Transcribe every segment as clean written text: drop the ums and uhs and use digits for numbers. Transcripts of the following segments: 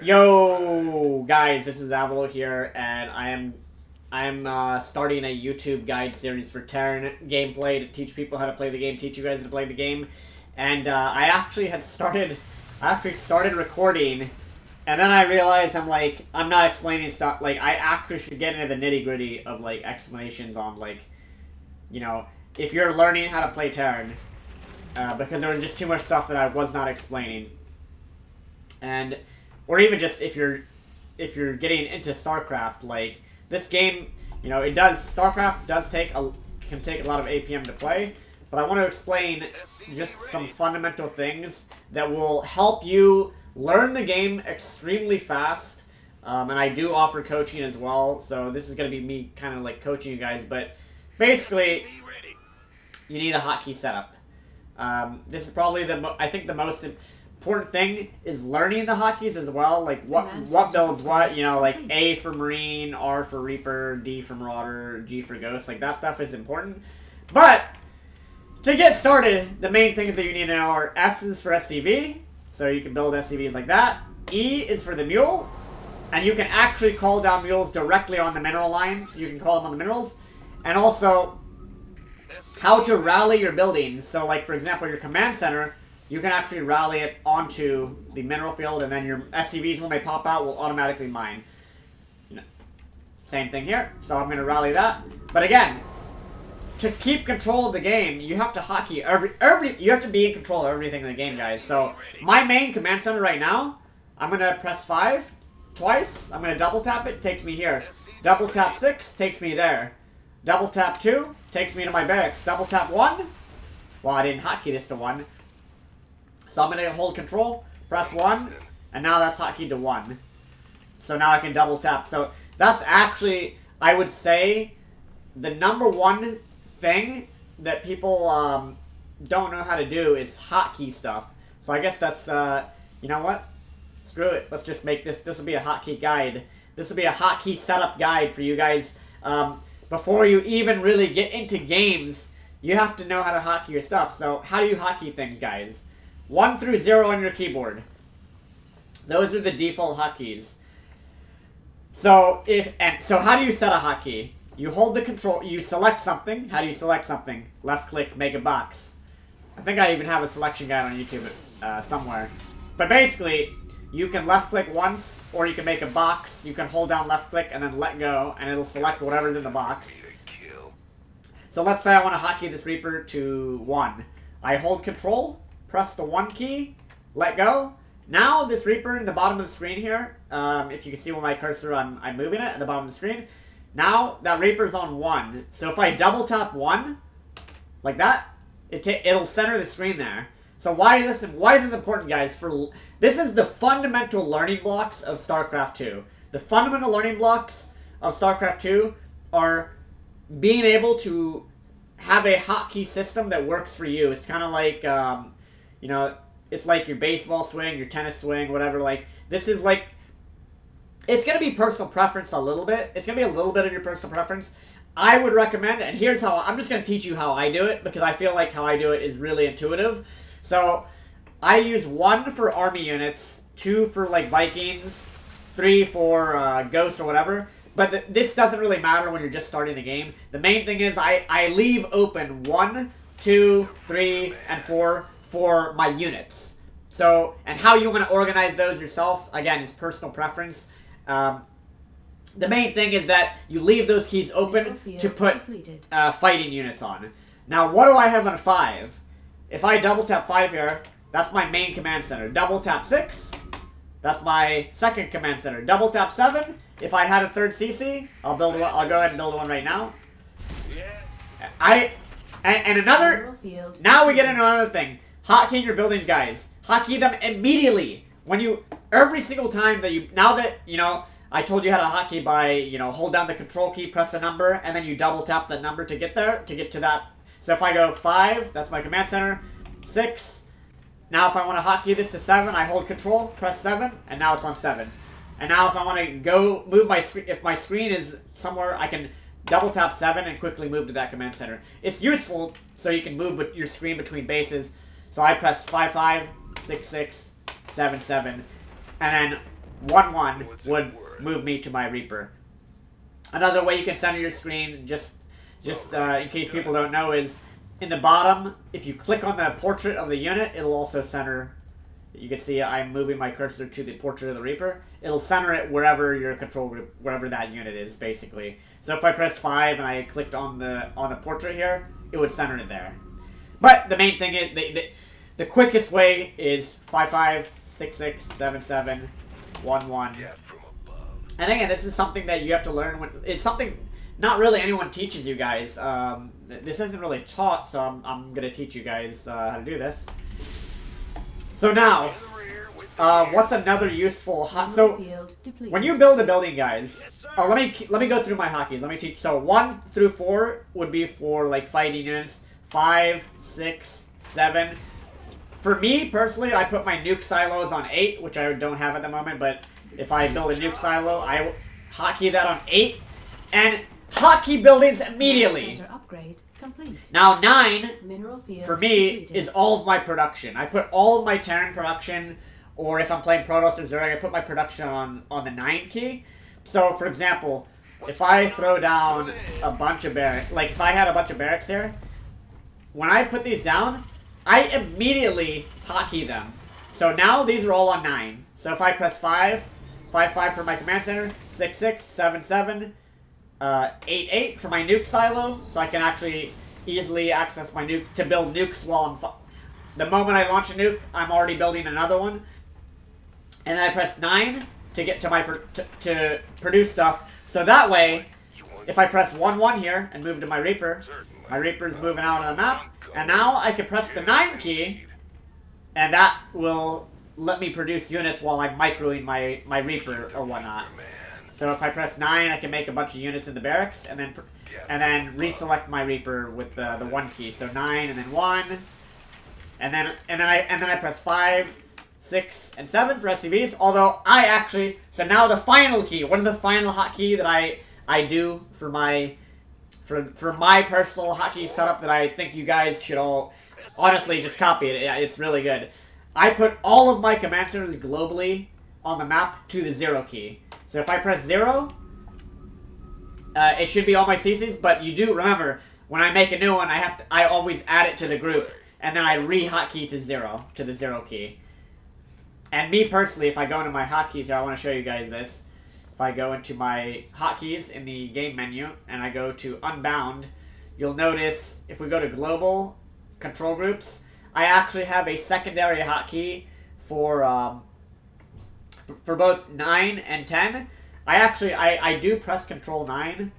Yo, guys, this is Avilo here, and I am starting a YouTube guide series for Terran gameplay to teach people how to play the game, teach you guys how to play the game, and I actually started recording, and then I realized I'm not explaining stuff. Like, I actually should get into the nitty gritty of like explanations on if you're learning how to play Terran, because there was just too much stuff that I was not explaining, and. Or even just if you're getting into StarCraft, like this game, StarCraft can take a lot of APM to play, but I want to explain just some fundamental things that will help you learn the game extremely fast. And I do offer coaching as well, so this is going to be me kind of like coaching you guys, but basically you need a hotkey setup. This is probably I think the most important thing is learning the hotkeys as well, like what builds what, like A for Marine, R for Reaper, D for Marauder, G for Ghost, like that stuff is important. But to get started, the main things that you need to know are S is for SCV, so you can build SCVs like that. E is for the mule, and you can actually call down mules directly on the mineral line. You can call them on the minerals, and also how to rally your buildings. So like for example, your command center, you can actually rally it onto the mineral field, and then your SCVs, when they pop out, will automatically mine. Same thing here. So I'm going to rally that. But again, to keep control of the game, you have to hotkey you have to be in control of everything in the game, guys. So my main command center right now, I'm going to press 5 twice. I'm going to double tap it, takes me here. Double tap 6 takes me there. Double tap 2 takes me to my barracks. Double tap 1. Well, I didn't hotkey this to 1. So I'm going to hold control, press 1, and now that's hotkeyed to 1. So now I can double tap. So that's actually, I would say, the number one thing that people don't know how to do is hotkey stuff. So I guess that's, you know what? Screw it. Let's just make this will be a hotkey guide. This will be a hotkey setup guide for you guys. Before you even really get into games, you have to know how to hotkey your stuff. So how do you hotkey things, guys? 1 through 0 on your keyboard. Those are the default hotkeys. So how do you set a hotkey? You hold the control, you select something. How do you select something? Left click, make a box. I think I even have a selection guide on YouTube somewhere. But basically, you can left click once, or you can make a box. You can hold down left click and then let go, and it'll select whatever's in the box. So let's say I want to hotkey this Reaper to 1. I hold control, press the 1 key, let go. Now this Reaper in the bottom of the screen here, if you can see with my cursor, I'm moving it at the bottom of the screen. Now that Reaper's on 1. So if I double tap 1, like that, it'll center the screen there. So why is this important, guys? This is the fundamental learning blocks of StarCraft2. The fundamental learning blocks of StarCraft2 are being able to have a hotkey system that works for you. It's kind of like it's like your baseball swing, your tennis swing, whatever. Like, this is like, it's going to be personal preference a little bit. It's going to be a little bit of your personal preference. I would recommend, and here's how, I'm just going to teach you how I do it, because I feel like how I do it is really intuitive. So, I use 1 for army units, 2 for like Vikings, 3 for Ghosts or whatever. But this doesn't really matter when you're just starting the game. The main thing is I leave open 1, 2, 3, and 4 for my units. So, and how you want to organize those yourself, again, is personal preference. The main thing is that you leave those keys open to put fighting units on. Now, what do I have on 5? If I double tap 5 here, that's my main command center. Double tap 6, that's my second command center. Double tap 7, if I had a third CC, I'll go ahead and build one right now. Now we get into another thing. Hotkey your buildings, guys. Hotkey them immediately. Every single time that I told you how to hotkey by, hold down the control key, press a number, and then you double tap the number to get to that. So if I go 5, that's my command center. 6. Now if I want to hotkey this to 7, I hold control, press 7, and now it's on 7. And now if I want to go move my screen, if my screen is somewhere, I can double tap 7 and quickly move to that command center. It's useful so you can move your screen between bases. So I press 5, 5, 6, 6, 7, 7, and then 1-1 would move me to my Reaper. Another way you can center your screen, just in case people don't know, is in the bottom, if you click on the portrait of the unit, it'll also center. You can see I'm moving my cursor to the portrait of the Reaper. It'll center it wherever your control group, wherever that unit is, basically. So if I press 5 and I clicked on the portrait here, it would center it there. But the main thing is, the quickest way is 5-5, 6-6, 7-7, 1-1. And again, this is something that you have to learn. It's something not really anyone teaches you guys. This isn't really taught, so I'm going to teach you guys how to do this. So now, what's another useful so when you build a building, guys? Oh, let me go through my hotkeys. Let me teach. So 1 through 4 would be for like fighting units. 5, 6, 7. For me personally, I put my nuke silos on 8, which I don't have at the moment. But if I build a nuke silo, I hotkey that on 8, and hotkey buildings immediately. Now 9, for me, is all of my production. I put all of my Terran production, or if I'm playing Protoss or Zerg, I put my production on the 9 key. So, for example, if I throw down a bunch of barracks, like if I had a bunch of barracks here, when I put these down, I immediately hotkey them. So now these are all on 9. So if I press 5, 5-5 for my command center, 6-6, 7-7, 8-8 for my nuke silo, so I can actually easily access my nuke to build nukes while I'm... The moment I launch a nuke, I'm already building another one. And then I press 9 to get to my... to produce stuff. So that way, if I press 1-1 here and move to my Reaper's moving out of the map. And now I can press the 9 key, and that will let me produce units while I'm microing my Reaper or whatnot. So if I press 9, I can make a bunch of units in the barracks, and then reselect my Reaper with the 1 key. So 9 and then 1, and then I press 5, 6, and 7 for SCVs. Although I actually, so now the final key. What is the final hotkey that I do for my personal hotkey setup that I think you guys should all honestly just copy it? Yeah, it's really good. I put all of my command centers globally on the map to the 0 key. So if I press 0, it should be all my CCs, but you do remember, when I make a new one, I always add it to the group, and then I re-hotkey to 0, to the 0 key. And me personally, if I go into my hotkeys here, I want to show you guys this. If I go into my hotkeys in the game menu, and I go to Unbound, you'll notice, if we go to Global Control Groups, I actually have a secondary hotkey for both 9 and 10. I do press Control 9,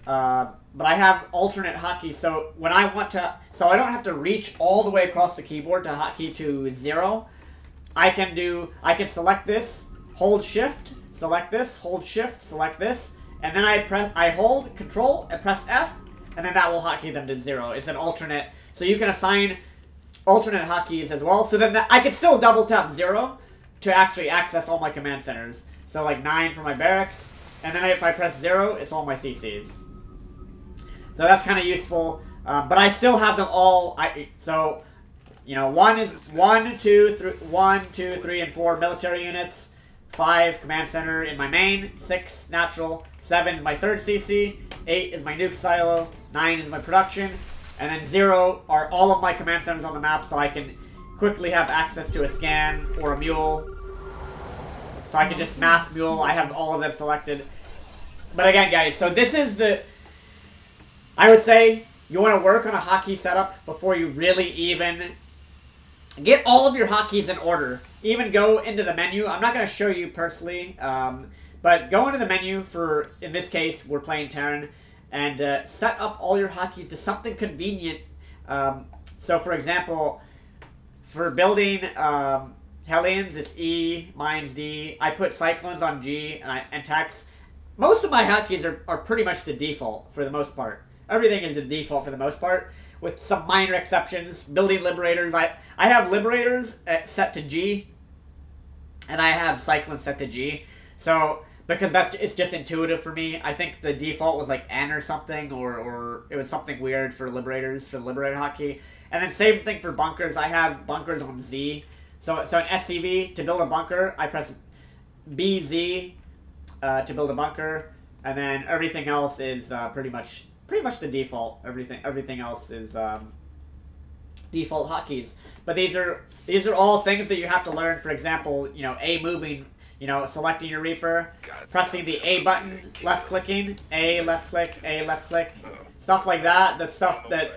but I have alternate hotkeys. So when I want to, so I don't have to reach all the way across the keyboard to hotkey to 0. I can select this, hold Shift, select this, hold Shift, select this, and then I hold Control and press F, and then that will hotkey them to 0. It's an alternate, so you can assign alternate hotkeys as well. So then I can still double tap 0 to actually access all my command centers. So like 9 for my barracks, and then if I press 0, it's all my CCs. So that's kind of useful, but I still have them all. So you know, 1, 2, 3, and 4 military units. 5 command center in my main. 6 natural. 7 is my third CC. 8 is my nuke silo. 9 is my production. And then 0 are all of my command centers on the map, so I can quickly have access to a scan or a mule. So I can just mass mule. I have all of them selected. But again, guys, so this is the... I would say you want to work on a hotkey setup before you really even get all of your hotkeys in order. Even go into the menu. I'm not going to show you personally, but go into the menu for, in this case, we're playing Terran, and set up all your hotkeys to something convenient. So, for example, for building Hellions, it's E, mine's D. I put Cyclones on G, and Tax. Most of my hotkeys are pretty much the default for the most part. Everything is the default for the most part, with some minor exceptions. Building Liberators, I have Liberators set to G, and I have Cyclones set to G. So, because it's just intuitive for me. I think the default was like N or something, or it was something weird for Liberators, for the Liberator hotkey. And then same thing for Bunkers. I have Bunkers on Z. So in SCV, to build a bunker, I press BZ to build a bunker, and then everything else is pretty much the default. Everything else is default hotkeys. But these are all things that you have to learn. For example, you know, A moving, you know, selecting your Reaper, pressing the A button, left clicking, A left click, stuff like that. That's stuff that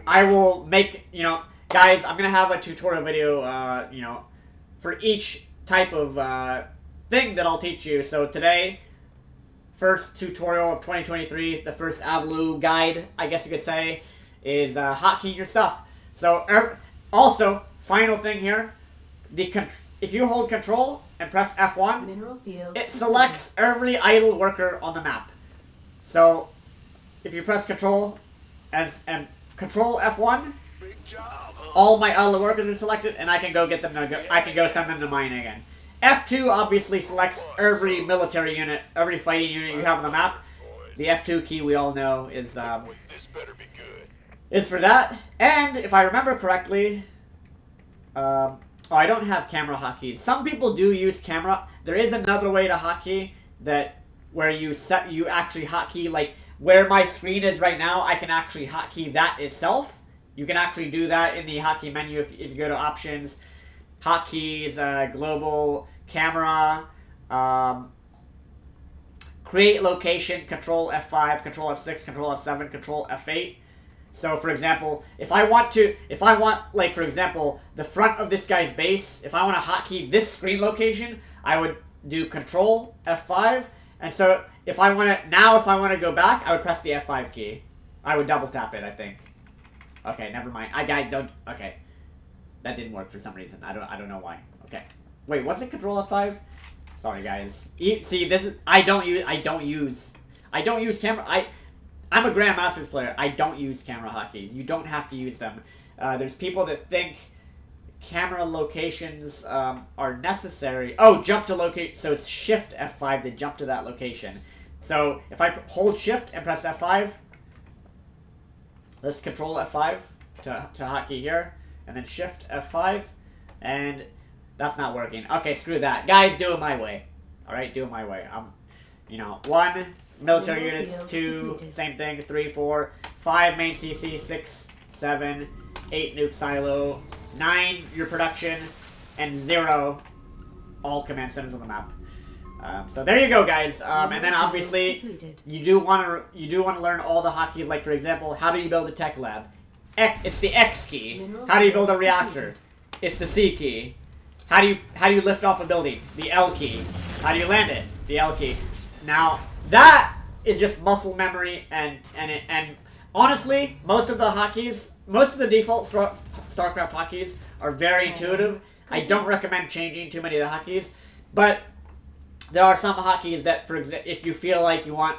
I will make. You know, guys, I'm gonna have a tutorial video, you know, for each type of thing that I'll teach you. So today, first tutorial of 2023, the first Avilo guide, I guess you could say, is hotkeying your stuff. So also, final thing here, if you hold Control and press F1, it selects every idle worker on the map. So if you press Control and Control F1, all my idle workers are selected, and I can go get them. I can go send them to mining again. F2 obviously selects every military unit, every fighting unit you have on the map. The F2 key, we all know, is for that. And if I remember correctly, oh, I don't have camera hotkeys. Some people do use camera. There is another way to hotkey where you actually hotkey, like where my screen is right now. I can actually hotkey that itself. You can actually do that in the hotkey menu if you go to options, hotkeys, global, camera, create location, Control F5, Control F6, Control F7, Control F8. So for example, if I want like for example, the front of this guy's base, if I want to hotkey this screen location, I would do Control F5. And so if I want to go back, I would press the F5 key. I would double tap it, I think. Okay, never mind. Okay. That didn't work for some reason. I don't know why. Okay. Wait, was it Control F5? Sorry guys. See, this is I don't use camera. I'm a Grandmasters player. I don't use camera hotkeys. You don't have to use them. There's people that think camera locations are necessary. Oh, jump to locate. So it's Shift F5 to jump to that location. So if I hold Shift and press F5, let's Control F5 to hotkey here, and then Shift F5, and that's not working. Okay, screw that. Guys, do it my way. All right, do it my way. You know, 1 military units, 2 same thing, 3, 4, 5 main CC, 6, 7, 8 nuke silo, 9 your production, and 0 all command centers on the map. So there you go, guys. And then obviously you do want to learn all the hotkeys. Like for example, how do you build a tech lab? It's the X key. How do you build a reactor? It's the C key. How do you lift off a building? The L key. How do you land it? The L key. Now that is just muscle memory, and honestly, most of the hotkeys, most of the default Starcraft hotkeys are very intuitive. I don't recommend changing too many of the hotkeys, but there are some hotkeys that, for example, if you feel like you want,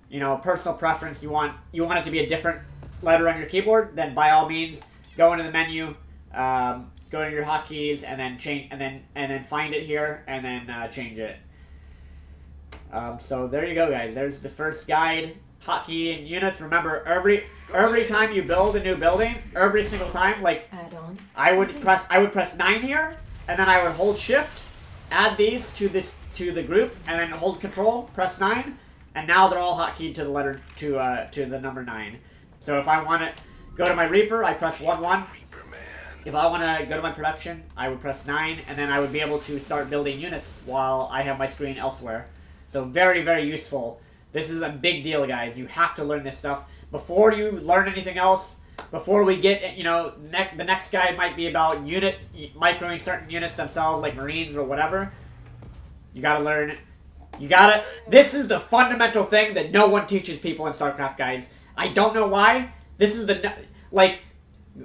you know, personal preference, you want it to be a different letter on your keyboard, then by all means go into the menu, go to your hotkeys, and then change, and then find it here, and then change it. So there you go, guys. There's the first guide, hotkey and units. Remember, every time you build a new building, every single time, like I would press 9 here, and then I would hold Shift, add these to the group, and then hold Control, press 9, and now they're all hotkeyed to the letter to the number 9. So if I want to go to my Reaper, I press 1. If I want to go to my production, I would press 9, and then I would be able to start building units while I have my screen elsewhere. So very, very useful. This is a big deal, guys. You have to learn this stuff before you learn anything else. Before we get, you know, the next guide might be about microing certain units themselves, like Marines or whatever. You gotta learn. This is the fundamental thing that no one teaches people in StarCraft, guys. I don't know why. This is like,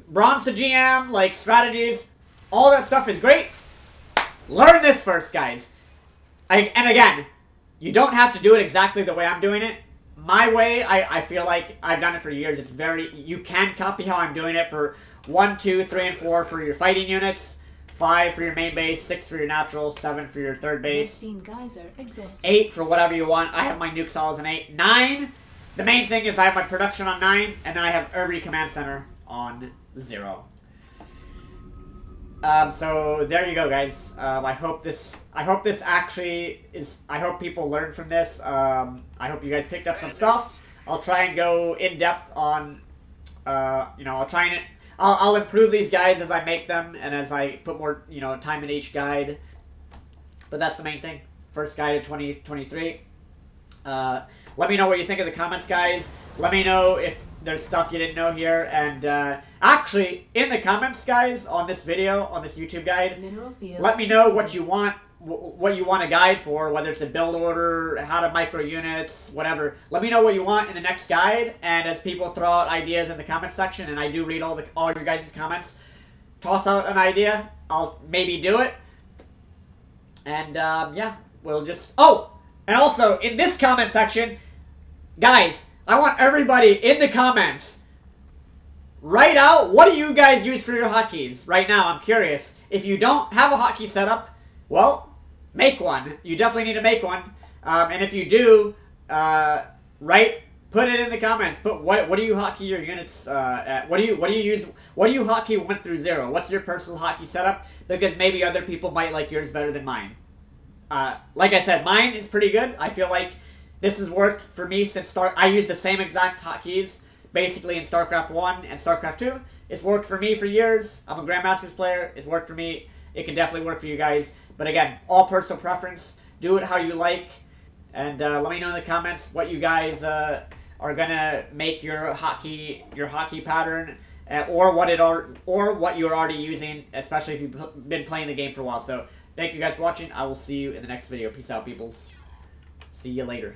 bronze to GM, like, strategies. All that stuff is great. Learn this first, guys. And again, you don't have to do it exactly the way I'm doing it. My way, I feel like I've done it for years. You can copy how I'm doing it for 1, 2, 3, and 4 for your fighting units, 5 for your main base, 6 for your natural, 7 for your third base, 8 for whatever you want. I have my nuke solos on 8. 9, the main thing is I have my production on 9, and then I have every command center on 0. So there you go, guys. I hope this actually is. I hope people learn from this. I hope you guys picked up some stuff. I'll try and go in depth on. I'll try and I'll improve these guides as I make them and as I put more time in each guide. But that's the main thing. First guide of 2023. Let me know what you think in the comments, guys. Let me know if there's stuff you didn't know here. And actually, in the comments, guys, on this video, on this YouTube guide, let me know what you want a guide for, whether it's a build order, how to micro units, whatever. Let me know what you want in the next guide. And as people throw out ideas in the comment section, and I do read all your guys' comments, toss out an idea. I'll maybe do it. And yeah, we'll just... Oh! And also, in this comment section, guys, I want everybody in the comments, write out, what do you guys use for your hotkeys right now? I'm curious. If you don't have a hotkey setup, well, make one. You definitely need to make one. And if you do, put it in the comments. Put what do you hotkey your units at? What do you use? What do you hotkey 1 through 0? What's your personal hotkey setup? Because maybe other people might like yours better than mine. Like I said, mine is pretty good. I feel like this has worked for me since I use the same exact hotkeys basically in Starcraft 1 and Starcraft 2. It's worked for me for years. I'm a Grandmasters player. It's worked for me. It can definitely work for you guys. But again, all personal preference. Do it how you like. And let me know in the comments what you guys are gonna make your hotkey pattern, or what you're already using, especially if you've been playing the game for a while. So thank you guys for watching. I will see you in the next video. Peace out, peoples. See you later.